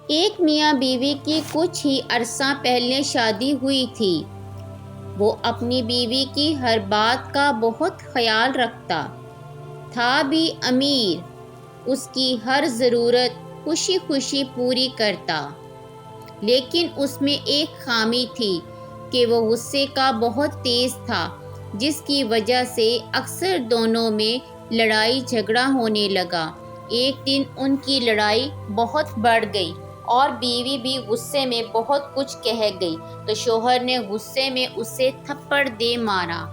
ایک میاں بیوی کی کچھ ہی عرصہ پہلے شادی ہوئی تھی۔ وہ اپنی بیوی کی ہر بات کا بہت خیال رکھتا تھا بھی امیر اس کی ہر ضرورت خوشی خوشی پوری کرتا، لیکن اس میں ایک خامی تھی کہ وہ غصے کا بہت تیز تھا، جس کی وجہ سے اکثر دونوں میں لڑائی جھگڑا ہونے لگا۔ ایک دن ان کی لڑائی بہت بڑھ گئی اور بیوی بھی غصے میں بہت کچھ کہہ گئی تو شوہر نے غصے میں اسے تھپڑ دے مارا۔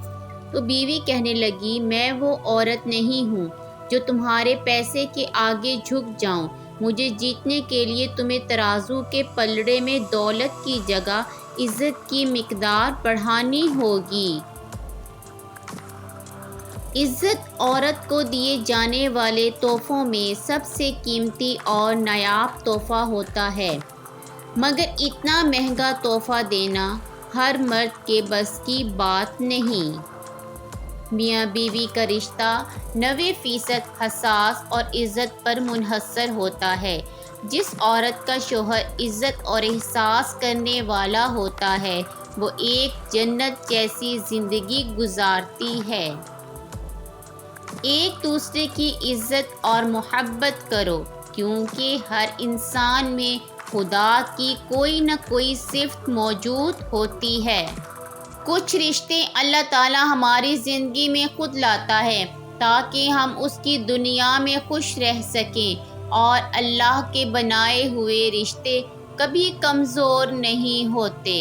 تو بیوی کہنے لگی، میں وہ عورت نہیں ہوں جو تمہارے پیسے کے آگے جھک جاؤں، مجھے جیتنے کے لیے تمہیں ترازو کے پلڑے میں دولت کی جگہ عزت کی مقدار بڑھانی ہوگی۔ عزت عورت کو دیے جانے والے تحفوں میں سب سے قیمتی اور نایاب تحفہ ہوتا ہے، مگر اتنا مہنگا تحفہ دینا ہر مرد کے بس کی بات نہیں۔ میاں بیوی کا رشتہ 90% حساس اور عزت پر منحصر ہوتا ہے۔ جس عورت کا شوہر عزت اور احساس کرنے والا ہوتا ہے وہ ایک جنت جیسی زندگی گزارتی ہے۔ ایک دوسرے کی عزت اور محبت کرو، کیونکہ ہر انسان میں خدا کی کوئی نہ کوئی صفت موجود ہوتی ہے۔ کچھ رشتے اللہ تعالیٰ ہماری زندگی میں خود لاتا ہے تاکہ ہم اس کی دنیا میں خوش رہ سکیں، اور اللہ کے بنائے ہوئے رشتے کبھی کمزور نہیں ہوتے۔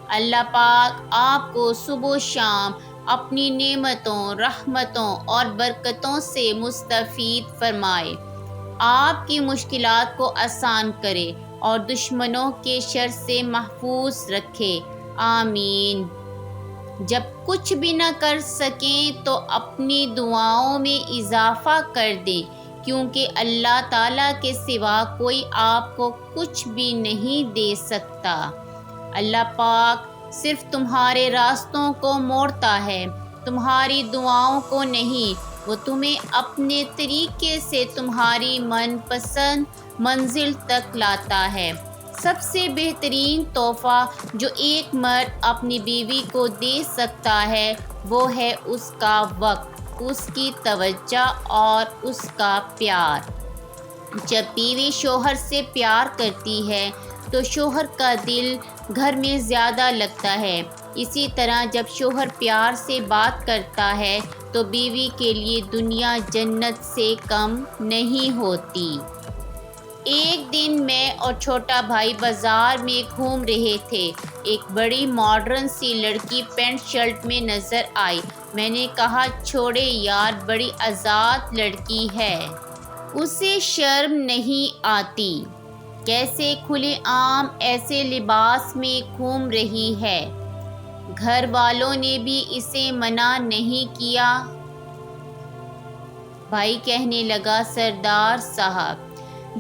اللہ پاک آپ کو صبح و شام اپنی نعمتوں، رحمتوں اور برکتوں سے مستفید فرمائے، آپ کی مشکلات کو آسان کرے اور دشمنوں کے شر سے محفوظ رکھے، آمین۔ جب کچھ بھی نہ کر سکیں تو اپنی دعاؤں میں اضافہ کر دیں، کیونکہ اللہ تعالیٰ کے سوا کوئی آپ کو کچھ بھی نہیں دے سکتا۔ اللہ پاک صرف تمہارے راستوں کو موڑتا ہے، تمہاری دعاؤں کو نہیں۔ وہ تمہیں اپنے طریقے سے تمہاری من پسند منزل تک لاتا ہے۔ سب سے بہترین تحفہ جو ایک مرد اپنی بیوی کو دے سکتا ہے وہ ہے اس کا وقت، اس کی توجہ اور اس کا پیار۔ جب بیوی شوہر سے پیار کرتی ہے تو شوہر کا دل گھر میں زیادہ لگتا ہے۔ اسی طرح جب شوہر پیار سے بات کرتا ہے تو بیوی کے لیے دنیا جنت سے کم نہیں ہوتی۔ ایک دن میں اور چھوٹا بھائی بازار میں گھوم رہے تھے۔ ایک بڑی ماڈرن سی لڑکی پینٹ شرٹ میں نظر آئی۔ میں نے کہا، چھوڑے یار، بڑی آزاد لڑکی ہے، اسے شرم نہیں آتی، کیسے کھلے عام ایسے لباس میں گھوم رہی ہے، گھر والوں نے بھی اسے منع نہیں کیا؟ بھائی کہنے لگا، سردار صاحب،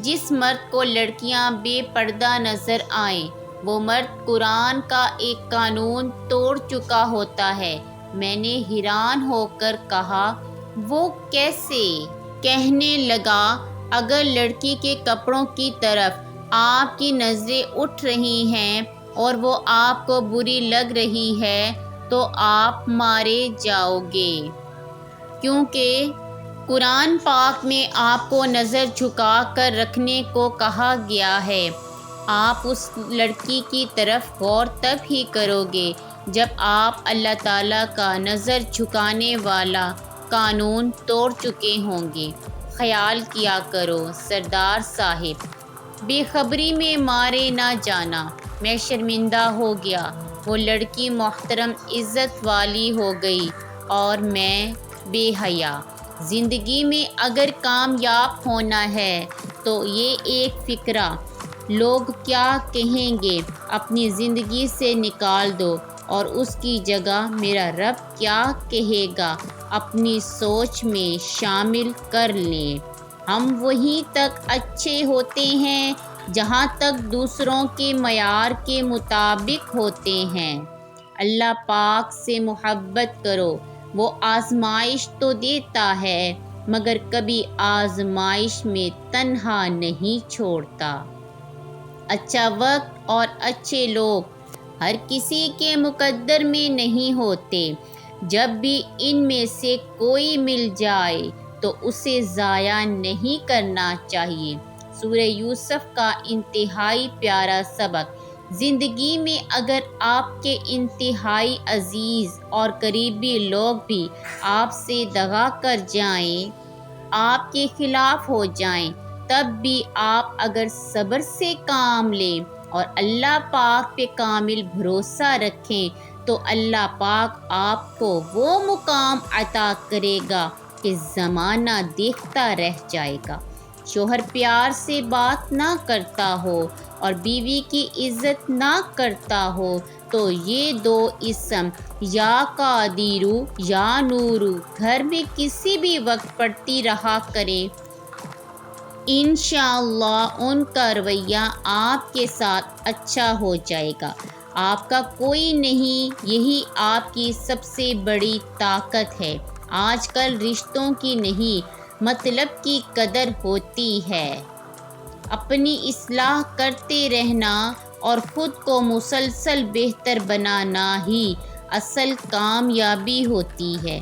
جس مرد کو لڑکیاں بے پردہ نظر آئیں وہ مرد قرآن کا ایک قانون توڑ چکا ہوتا ہے۔ میں نے حیران ہو کر کہا، وہ کیسے؟ کہنے لگا، اگر لڑکی کے کپڑوں کی طرف آپ کی نظریں اٹھ رہی ہیں اور وہ آپ کو بری لگ رہی ہے تو آپ مارے جاؤ گے، کیونکہ قرآن پاک میں آپ کو نظر جھکا کر رکھنے کو کہا گیا ہے۔ آپ اس لڑکی کی طرف غور تب ہی کرو گے جب آپ اللہ تعالیٰ کا نظر جھکانے والا قانون توڑ چکے ہوں گے۔ خیال کیا کرو سردار صاحب، بے خبری میں مارے نہ جانا۔ میں شرمندہ ہو گیا۔ وہ لڑکی محترم عزت والی ہو گئی اور میں بے حیا۔ زندگی میں اگر کامیاب ہونا ہے تو یہ ایک فقرہ لوگ کیا کہیں گے اپنی زندگی سے نکال دو اور اس کی جگہ میرا رب کیا کہے گا اپنی سوچ میں شامل کر لیں۔ ہم وہیں تک اچھے ہوتے ہیں جہاں تک دوسروں کے معیار کے مطابق ہوتے ہیں۔ اللہ پاک سے محبت کرو، وہ آزمائش تو دیتا ہے مگر کبھی آزمائش میں تنہا نہیں چھوڑتا۔ اچھا وقت اور اچھے لوگ ہر کسی کے مقدر میں نہیں ہوتے، جب بھی ان میں سے کوئی مل جائے تو اسے ضائع نہیں کرنا چاہیے۔ سورہ یوسف کا انتہائی پیارا سبق۔ زندگی میں اگر آپ کے انتہائی عزیز اور قریبی لوگ بھی آپ سے دغا کر جائیں، آپ کے خلاف ہو جائیں، تب بھی آپ اگر صبر سے کام لیں اور اللہ پاک پہ کامل بھروسہ رکھیں تو اللہ پاک آپ کو وہ مقام عطا کرے گا کہ زمانہ دیکھتا رہ جائے گا۔ شوہر پیار سے بات نہ کرتا ہو اور بیوی کی عزت نہ کرتا ہو تو یہ دو اسم یا قادرو یا نورو گھر میں کسی بھی وقت پڑھتی رہا کریں، انشاءاللہ ان کا رویہ آپ کے ساتھ اچھا ہو جائے گا۔ آپ کا کوئی نہیں، یہی آپ کی سب سے بڑی طاقت ہے۔ آج کل رشتوں کی نہیں مطلب کی قدر ہوتی ہے۔ اپنی اصلاح کرتے رہنا اور خود کو مسلسل بہتر بنانا ہی اصل کامیابی ہوتی ہے۔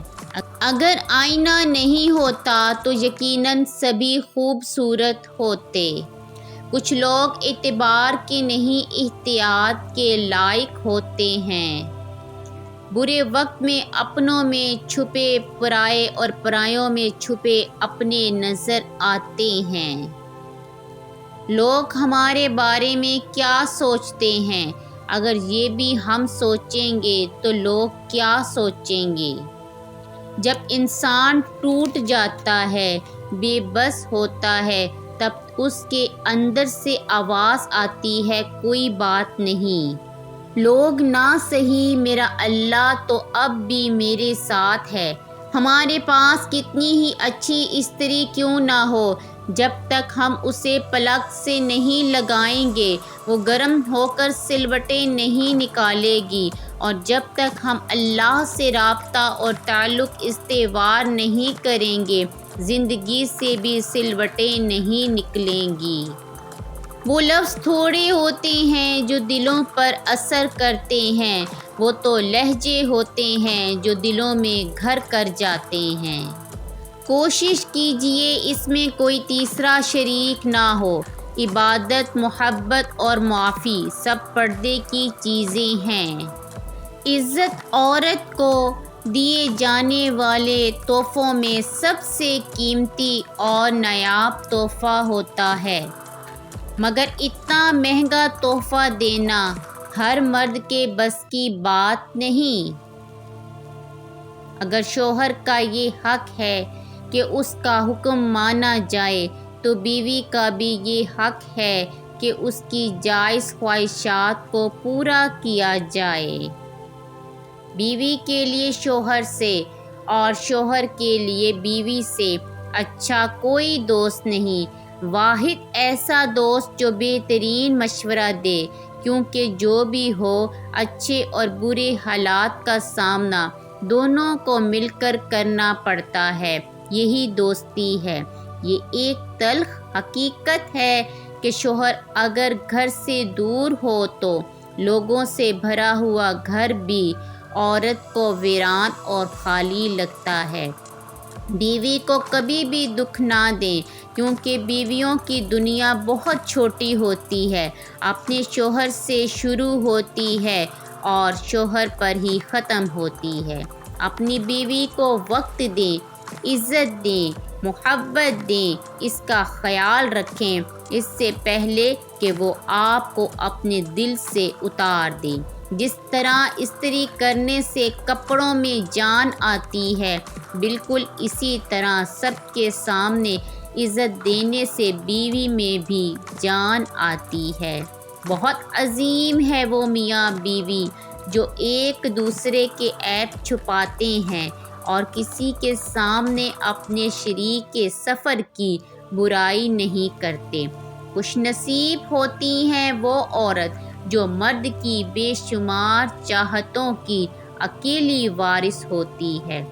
اگر آئینہ نہیں ہوتا تو یقیناً سبھی خوبصورت ہوتے۔ کچھ لوگ اعتبار کے نہیں احتیاط کے لائق ہوتے ہیں۔ برے وقت میں اپنوں میں چھپے پرائے اور پرایوں میں چھپے اپنے نظر آتے ہیں۔ لوگ ہمارے بارے میں کیا سوچتے ہیں، اگر یہ بھی ہم سوچیں گے تو لوگ کیا سوچیں گے؟ جب انسان ٹوٹ جاتا ہے، بے بس ہوتا ہے، تب اس کے اندر سے آواز آتی ہے کوئی بات نہیں، لوگ نہ سہی میرا اللہ تو اب بھی میرے ساتھ ہے۔ ہمارے پاس کتنی ہی اچھی استری کیوں نہ ہو، جب تک ہم اسے پلک سے نہیں لگائیں گے وہ گرم ہو کر سلوٹیں نہیں نکالے گی، اور جب تک ہم اللہ سے رابطہ اور تعلق استوار نہیں کریں گے زندگی سے بھی سلوٹیں نہیں نکلیں گی۔ وہ لفظ تھوڑے ہوتے ہیں جو دلوں پر اثر کرتے ہیں، وہ تو لہجے ہوتے ہیں جو دلوں میں گھر کر جاتے ہیں۔ کوشش کیجئے اس میں کوئی تیسرا شریک نہ ہو۔ عبادت، محبت اور معافی سب پردے کی چیزیں ہیں۔ عزت عورت کو دیے جانے والے تحفوں میں سب سے قیمتی اور نایاب تحفہ ہوتا ہے، مگر اتنا مہنگا تحفہ دینا ہر مرد کے بس کی بات نہیں۔ اگر شوہر کا یہ حق ہے کہ اس کا حکم مانا جائے تو بیوی کا بھی یہ حق ہے کہ اس کی جائز خواہشات کو پورا کیا جائے۔ بیوی کے لیے شوہر سے اور شوہر کے لیے بیوی سے اچھا کوئی دوست نہیں، واحد ایسا دوست جو بہترین مشورہ دے، کیونکہ جو بھی ہو اچھے اور برے حالات کا سامنا دونوں کو مل کر کرنا پڑتا ہے، یہی دوستی ہے۔ یہ ایک تلخ حقیقت ہے کہ شوہر اگر گھر سے دور ہو تو لوگوں سے بھرا ہوا گھر بھی عورت کو ویران اور خالی لگتا ہے۔ بیوی کو کبھی بھی دکھ نہ دیں، کیونکہ بیویوں کی دنیا بہت چھوٹی ہوتی ہے، اپنے شوہر سے شروع ہوتی ہے اور شوہر پر ہی ختم ہوتی ہے۔ اپنی بیوی کو وقت دیں، عزت دیں، محبت دیں، اس کا خیال رکھیں اس سے پہلے کہ وہ آپ کو اپنے دل سے اتار دیں۔ جس طرح استری کرنے سے کپڑوں میں جان آتی ہے، بالکل اسی طرح سب کے سامنے عزت دینے سے بیوی میں بھی جان آتی ہے۔ بہت عظیم ہے وہ میاں بیوی جو ایک دوسرے کے عیب چھپاتے ہیں اور کسی کے سامنے اپنے شریک کے سفر کی برائی نہیں کرتے۔ خوش نصیب ہوتی ہیں وہ عورت جو مرد کی بے شمار چاہتوں کی اکیلی وارث ہوتی ہے۔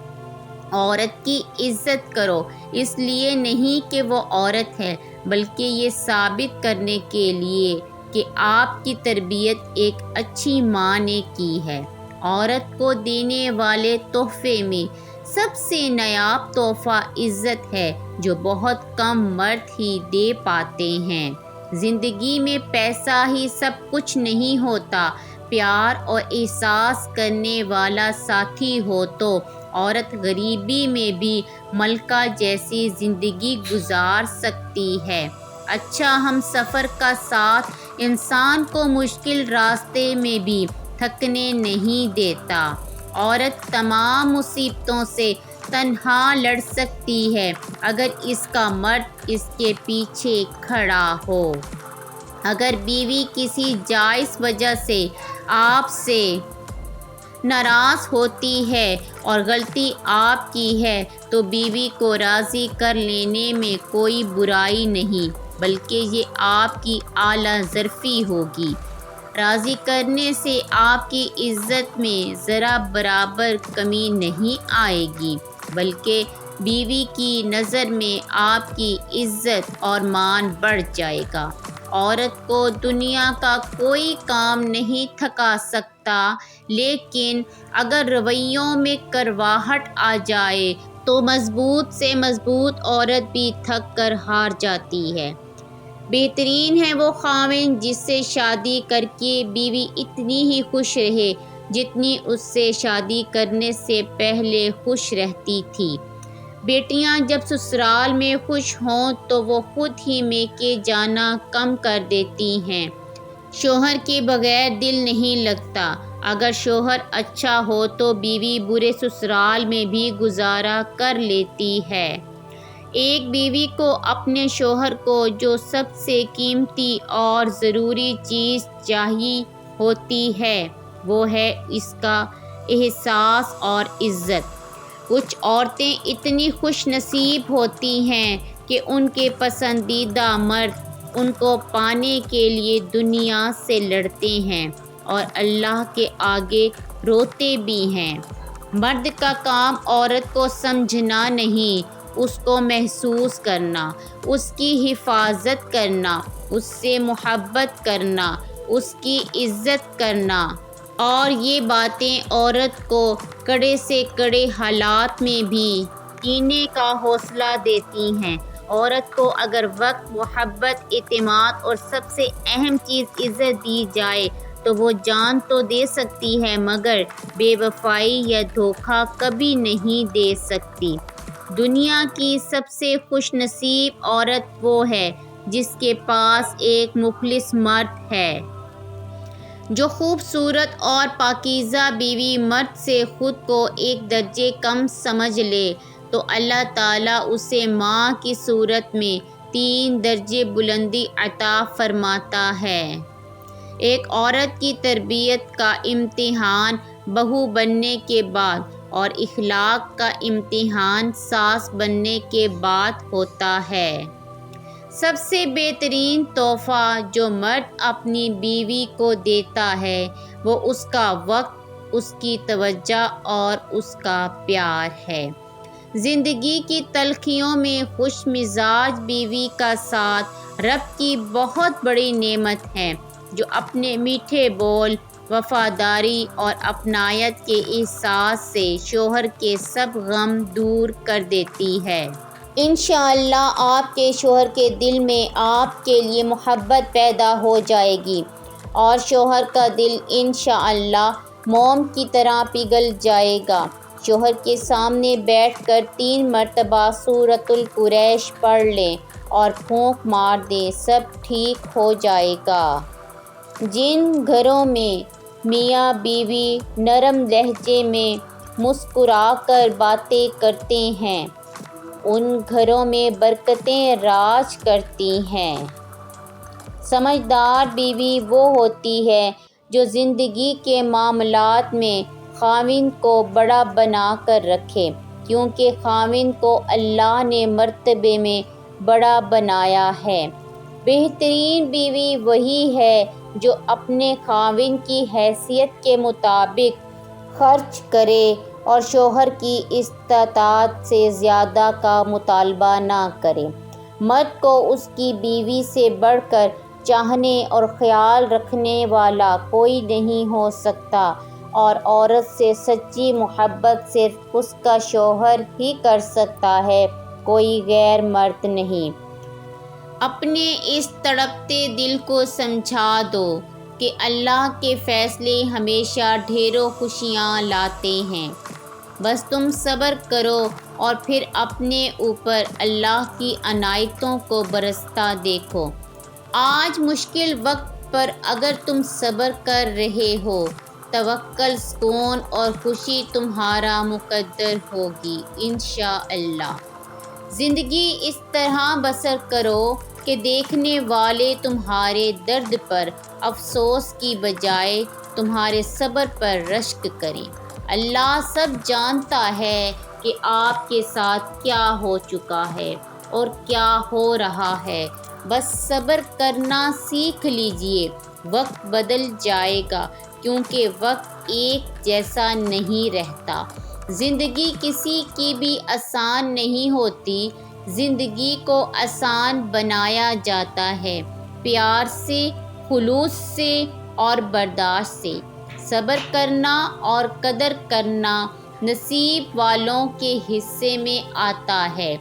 عورت کی عزت کرو، اس لیے نہیں کہ وہ عورت ہے، بلکہ یہ ثابت کرنے کے لیے کہ آپ کی تربیت ایک اچھی ماں نے کی ہے۔ عورت کو دینے والے تحفے میں سب سے نایاب تحفہ عزت ہے، جو بہت کم مرد ہی دے پاتے ہیں۔ زندگی میں پیسہ ہی سب کچھ نہیں ہوتا، پیار اور احساس کرنے والا ساتھی ہو تو عورت غریبی میں بھی ملکہ جیسی زندگی گزار سکتی ہے۔ اچھا ہم سفر کا ساتھ انسان کو مشکل راستے میں بھی تھکنے نہیں دیتا۔ عورت تمام مصیبتوں سے تنہا لڑ سکتی ہے اگر اس کا مرد اس کے پیچھے کھڑا ہو۔ اگر بیوی کسی جائز وجہ سے آپ سے ناراض ہوتی ہے اور غلطی آپ کی ہے تو بیوی کو راضی کر لینے میں کوئی برائی نہیں، بلکہ یہ آپ کی اعلیٰ ظرفی ہوگی۔ راضی کرنے سے آپ کی عزت میں ذرا برابر کمی نہیں آئے گی، بلکہ بیوی کی نظر میں آپ کی عزت اور مان بڑھ جائے گا۔ عورت کو دنیا کا کوئی کام نہیں تھکا سکتا، لیکن اگر رویوں میں کرواہٹ آ جائے تو مضبوط سے مضبوط عورت بھی تھک کر ہار جاتی ہے۔ بہترین ہے وہ خاوند جس سے شادی کر کے بیوی اتنی ہی خوش رہے جتنی اس سے شادی کرنے سے پہلے خوش رہتی تھی۔ بیٹیاں جب سسرال میں خوش ہوں تو وہ خود ہی میکے جانا کم کر دیتی ہیں۔ شوہر کے بغیر دل نہیں لگتا۔ اگر شوہر اچھا ہو تو بیوی برے سسرال میں بھی گزارا کر لیتی ہے۔ ایک بیوی کو اپنے شوہر کو جو سب سے قیمتی اور ضروری چیز چاہیے ہوتی ہے وہ ہے اس کا احساس اور عزت۔ کچھ عورتیں اتنی خوش نصیب ہوتی ہیں کہ ان کے پسندیدہ مرد ان کو پانے کے لیے دنیا سے لڑتے ہیں اور اللہ کے آگے روتے بھی ہیں۔ مرد کا کام عورت کو سمجھنا نہیں، اس کو محسوس کرنا، اس کی حفاظت کرنا، اس سے محبت کرنا، اس کی عزت کرنا، اور یہ باتیں عورت کو کڑے سے کڑے حالات میں بھی جینے کا حوصلہ دیتی ہیں۔ عورت کو اگر وقت، محبت، اعتماد اور سب سے اہم چیز عزت دی جائے تو وہ جان تو دے سکتی ہے مگر بے وفائی یا دھوکہ کبھی نہیں دے سکتی۔ دنیا کی سب سے خوش نصیب عورت وہ ہے جس کے پاس ایک مخلص مرد ہے۔ جو خوبصورت اور پاکیزہ بیوی مرد سے خود کو ایک درجے کم سمجھ لے تو اللہ تعالیٰ اسے ماں کی صورت میں 3 درجے بلندی عطا فرماتا ہے۔ ایک عورت کی تربیت کا امتحان بہو بننے کے بعد اور اخلاق کا امتحان ساس بننے کے بعد ہوتا ہے۔ سب سے بہترین تحفہ جو مرد اپنی بیوی کو دیتا ہے وہ اس کا وقت، اس کی توجہ اور اس کا پیار ہے۔ زندگی کی تلخیوں میں خوش مزاج بیوی کا ساتھ رب کی بہت بڑی نعمت ہے جو اپنے میٹھے بول، وفاداری اور اپنائیت کے احساس سے شوہر کے سب غم دور کر دیتی ہے۔ انشاءاللہ آپ کے شوہر کے دل میں آپ کے لیے محبت پیدا ہو جائے گی اور شوہر کا دل انشاءاللہ موم کی طرح پگھل جائے گا۔ شوہر کے سامنے بیٹھ کر 3 مرتبہ سورۃ القریش پڑھ لیں اور پھونک مار دیں، سب ٹھیک ہو جائے گا۔ جن گھروں میں میاں بیوی نرم لہجے میں مسکرا کر باتیں کرتے ہیں ان گھروں میں برکتیں راج کرتی ہیں۔ سمجھدار بیوی وہ ہوتی ہے جو زندگی کے معاملات میں خاوند کو بڑا بنا کر رکھے، کیونکہ خاوند کو اللہ نے مرتبے میں بڑا بنایا ہے۔ بہترین بیوی وہی ہے جو اپنے خاوند کی حیثیت کے مطابق خرچ کرے اور شوہر کی استطاعت سے زیادہ کا مطالبہ نہ کرے۔ مرد کو اس کی بیوی سے بڑھ کر چاہنے اور خیال رکھنے والا کوئی نہیں ہو سکتا، اور عورت سے سچی محبت صرف اس کا شوہر ہی کر سکتا ہے، کوئی غیر مرد نہیں۔ اپنے اس تڑپتے دل کو سمجھا دو کہ اللہ کے فیصلے ہمیشہ ڈھیروں خوشیاں لاتے ہیں۔ بس تم صبر کرو اور پھر اپنے اوپر اللہ کی عنایتوں کو برستا دیکھو۔ آج مشکل وقت پر اگر تم صبر کر رہے ہو، توکل، سکون اور خوشی تمہارا مقدر ہوگی انشاءاللہ۔ زندگی اس طرح بسر کرو کہ دیکھنے والے تمہارے درد پر افسوس کی بجائے تمہارے صبر پر رشک کریں۔ اللہ سب جانتا ہے کہ آپ کے ساتھ کیا ہو چکا ہے اور کیا ہو رہا ہے، بس صبر کرنا سیکھ لیجئے۔ وقت بدل جائے گا، کیونکہ وقت ایک جیسا نہیں رہتا۔ زندگی کسی کی بھی آسان نہیں ہوتی، زندگی کو آسان بنایا جاتا ہے پیار سے، خلوص سے اور برداشت سے۔ صبر کرنا اور قدر کرنا نصیب والوں کے حصے میں آتا ہے۔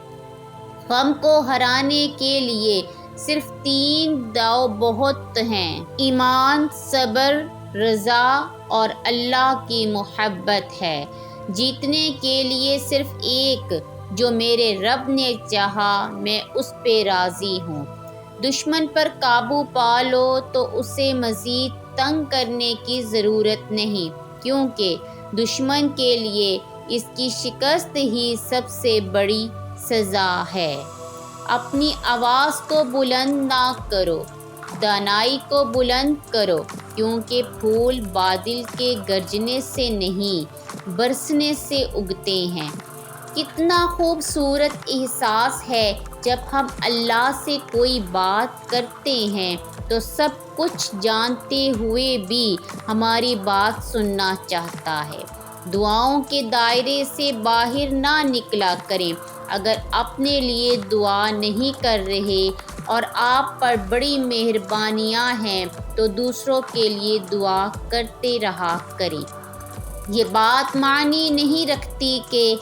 غم کو ہرانے کے لیے صرف 3 داؤ بہت ہیں: ایمان، صبر، رضا اور اللہ کی محبت ہے۔ جیتنے کے لیے صرف ایک: جو میرے رب نے چاہا میں اس پہ راضی ہوں۔ دشمن پر قابو پا لو تو اسے مزید تنگ کرنے کی ضرورت نہیں، کیونکہ دشمن کے لیے اس کی شکست ہی سب سے بڑی سزا ہے۔ اپنی آواز کو بلند نہ کرو، دانائی کو بلند کرو، کیونکہ پھول بادل کے گرجنے سے نہیں برسنے سے اگتے ہیں۔ کتنا خوبصورت احساس ہے جب ہم اللہ سے کوئی بات کرتے ہیں تو سب کچھ جانتے ہوئے بھی ہماری بات سننا چاہتا ہے۔ دعاؤں کے دائرے سے باہر نہ نکلا کریں۔ اگر اپنے لیے دعا نہیں کر رہے اور آپ پر بڑی مہربانیاں ہیں تو دوسروں کے لیے دعا کرتے رہا کریں۔ یہ بات معنی نہیں رکھتی کہ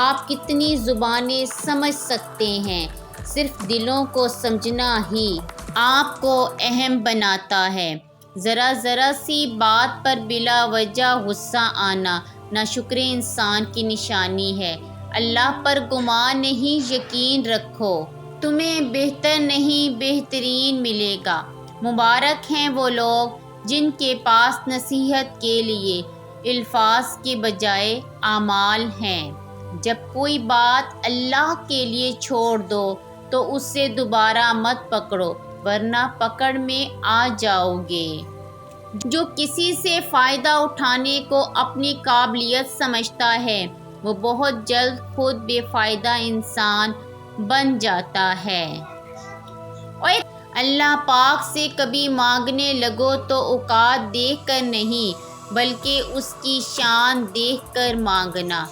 آپ کتنی زبانیں سمجھ سکتے ہیں، صرف دلوں کو سمجھنا ہی آپ کو اہم بناتا ہے۔ ذرا ذرا سی بات پر بلا وجہ غصہ آنا ناشکر انسان کی نشانی ہے۔ اللہ پر گمان نہیں، یقین رکھو، تمہیں بہتر نہیں بہترین ملے گا۔ مبارک ہیں وہ لوگ جن کے پاس نصیحت کے لیے الفاظ کے بجائے اعمال ہیں۔ جب کوئی بات اللہ کے لیے چھوڑ دو تو اسے دوبارہ مت پکڑو، ورنہ پکڑ میں آ جاؤ گے۔ جو کسی سے فائدہ اٹھانے کو اپنی قابلیت سمجھتا ہے، وہ بہت جلد خود بے فائدہ انسان بن جاتا ہے۔ اللہ پاک سے کبھی مانگنے لگو تو اوقات دیکھ کر نہیں، بلکہ اس کی شان دیکھ کر مانگنا۔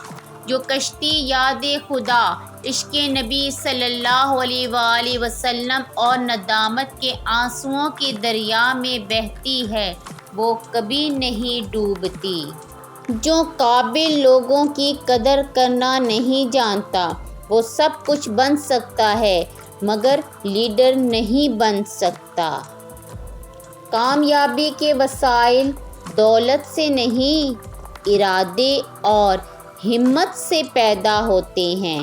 جو کشتی یاد خدا، عشق نبی صلی اللہ علیہ وآلہ وسلم اور ندامت کے آنسوؤں کے دریا میں بہتی ہے، وہ کبھی نہیں ڈوبتی۔ جو قابل لوگوں کی قدر کرنا نہیں جانتا، وہ سب کچھ بن سکتا ہے مگر لیڈر نہیں بن سکتا۔ کامیابی کے وسائل دولت سے نہیں، ارادے اور ہمت سے پیدا ہوتے ہیں۔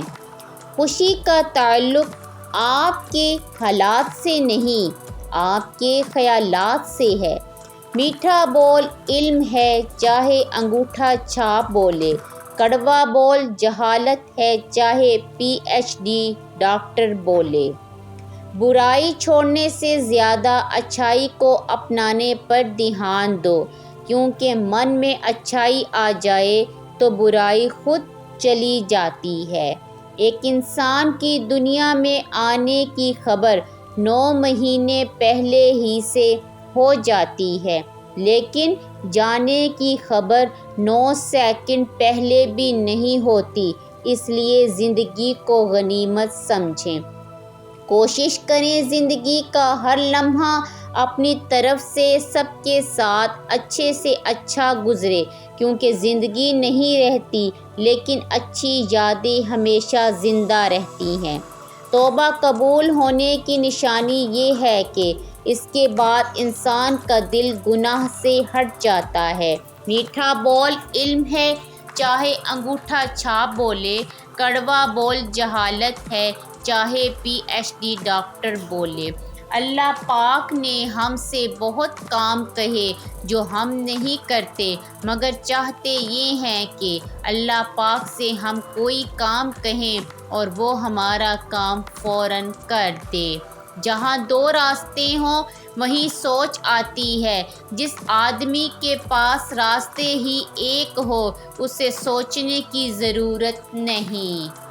خوشی کا تعلق آپ کے حالات سے نہیں، آپ کے خیالات سے ہے۔ میٹھا بول علم ہے، چاہے انگوٹھا چھاپ بولے۔ کڑوا بول جہالت ہے، چاہے PhD ڈاکٹر بولے۔ برائی چھوڑنے سے زیادہ اچھائی کو اپنانے پر دھیان دو، کیونکہ من میں اچھائی آ جائے تو برائی خود چلی جاتی ہے۔ ایک انسان کی دنیا میں آنے کی خبر 9 مہینے پہلے ہی سے ہو جاتی ہے، لیکن جانے کی خبر 9 سیکنڈ پہلے بھی نہیں ہوتی۔ اس لیے زندگی کو غنیمت سمجھیں۔ کوشش کریں زندگی کا ہر لمحہ اپنی طرف سے سب کے ساتھ اچھے سے اچھا گزرے، کیونکہ زندگی نہیں رہتی لیکن اچھی یادیں ہمیشہ زندہ رہتی ہیں۔ توبہ قبول ہونے کی نشانی یہ ہے کہ اس کے بعد انسان کا دل گناہ سے ہٹ جاتا ہے۔ میٹھا بول علم ہے، چاہے انگوٹھا چھاپ بولے، کڑوا بول جہالت ہے، چاہے PhD ڈاکٹر بولے۔ اللہ پاک نے ہم سے بہت کام کہے جو ہم نہیں کرتے، مگر چاہتے یہ ہیں کہ اللہ پاک سے ہم کوئی کام کہیں اور وہ ہمارا کام فوراً کر دے۔ جہاں دو راستے ہوں وہیں سوچ آتی ہے، جس آدمی کے پاس راستے ہی ایک ہو اسے سوچنے کی ضرورت نہیں۔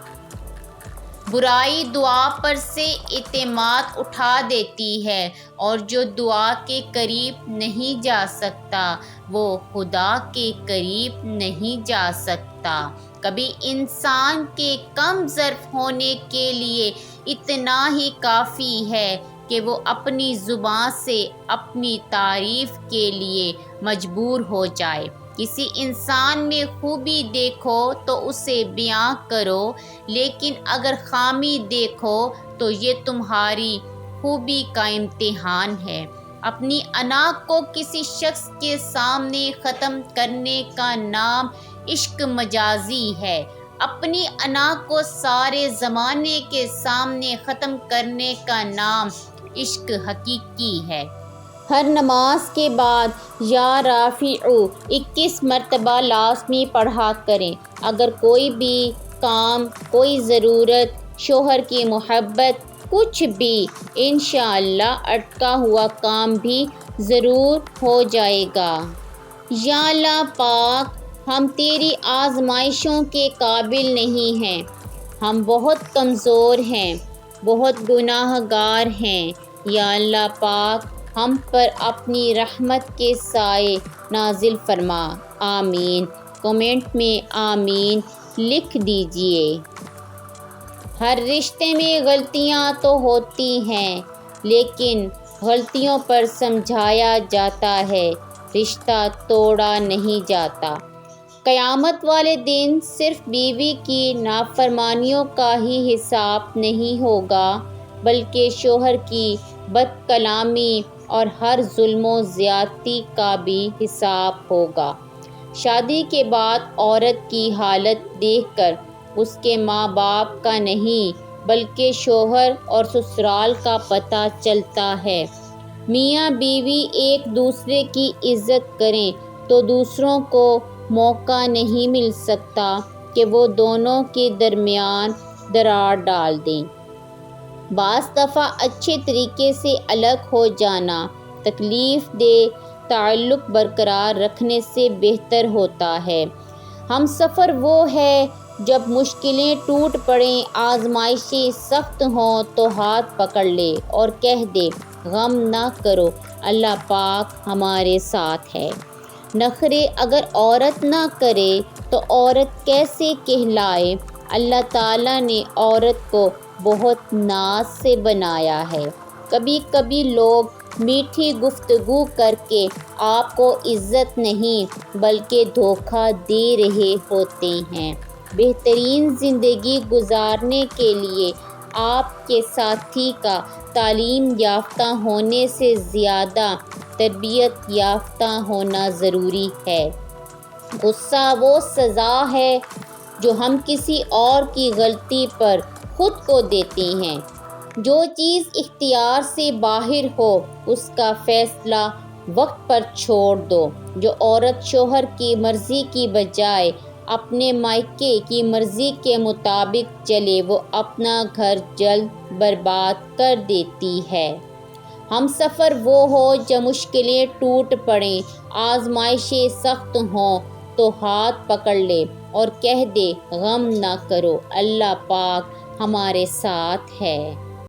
برائی دعا پر سے اعتماد اٹھا دیتی ہے، اور جو دعا کے قریب نہیں جا سکتا وہ خدا کے قریب نہیں جا سکتا۔ کبھی انسان کے کم ظرف ہونے کے لیے اتنا ہی کافی ہے کہ وہ اپنی زبان سے اپنی تعریف کے لیے مجبور ہو جائے۔ کسی انسان میں خوبی دیکھو تو اسے بیان کرو، لیکن اگر خامی دیکھو تو یہ تمہاری خوبی کا امتحان ہے۔ اپنی انا کو کسی شخص کے سامنے ختم کرنے کا نام عشق مجازی ہے، اپنی انا کو سارے زمانے کے سامنے ختم کرنے کا نام عشق حقیقی ہے۔ ہر نماز کے بعد یا رافع 21 مرتبہ لازمی پڑھا کریں۔ اگر کوئی بھی کام، کوئی ضرورت، شوہر کی محبت، کچھ بھی، انشاءاللہ اٹکا ہوا کام بھی ضرور ہو جائے گا۔ یا اللہ پاک، ہم تیری آزمائشوں کے قابل نہیں ہیں، ہم بہت کمزور ہیں، بہت گناہ گار ہیں۔ یا اللہ پاک، ہم پر اپنی رحمت کے سائے نازل فرما۔ آمین۔ کمنٹ میں آمین لکھ دیجئے۔ ہر رشتے میں غلطیاں تو ہوتی ہیں، لیکن غلطیوں پر سمجھایا جاتا ہے، رشتہ توڑا نہیں جاتا۔ قیامت والے دن صرف بیوی کی نافرمانیوں کا ہی حساب نہیں ہوگا، بلکہ شوہر کی بد کلامی اور ہر ظلم و زیادتی کا بھی حساب ہوگا۔ شادی کے بعد عورت کی حالت دیکھ کر اس کے ماں باپ کا نہیں بلکہ شوہر اور سسرال کا پتہ چلتا ہے۔ میاں بیوی ایک دوسرے کی عزت کریں تو دوسروں کو موقع نہیں مل سکتا کہ وہ دونوں کے درمیان درار ڈال دیں۔ بعض دفعہ اچھے طریقے سے الگ ہو جانا تکلیف دہ تعلق برقرار رکھنے سے بہتر ہوتا ہے۔ ہم سفر وہ ہے جب مشکلیں ٹوٹ پڑیں، آزمائشیں سخت ہوں تو ہاتھ پکڑ لے اور کہہ دے غم نہ کرو، اللہ پاک ہمارے ساتھ ہے۔ نخرے اگر عورت نہ کرے تو عورت کیسے کہلائے؟ اللہ تعالیٰ نے عورت کو بہت ناز سے بنایا ہے۔ کبھی کبھی لوگ میٹھی گفتگو کر کے آپ کو عزت نہیں بلکہ دھوکہ دے رہے ہوتے ہیں۔ بہترین زندگی گزارنے کے لیے آپ کے ساتھی کا تعلیم یافتہ ہونے سے زیادہ تربیت یافتہ ہونا ضروری ہے۔ غصہ وہ سزا ہے جو ہم کسی اور کی غلطی پر خود کو دیتے ہیں۔ جو چیز اختیار سے باہر ہو اس کا فیصلہ وقت پر چھوڑ دو۔ جو عورت شوہر کی مرضی کی بجائے اپنے مائکے کی مرضی کے مطابق چلے وہ اپنا گھر جلد برباد کر دیتی ہے۔ ہم سفر وہ ہو جب مشکلیں ٹوٹ پڑیں، آزمائشیں سخت ہوں تو ہاتھ پکڑ لے اور کہہ دے غم نہ کرو، اللہ پاک ہمارے ساتھ ہے۔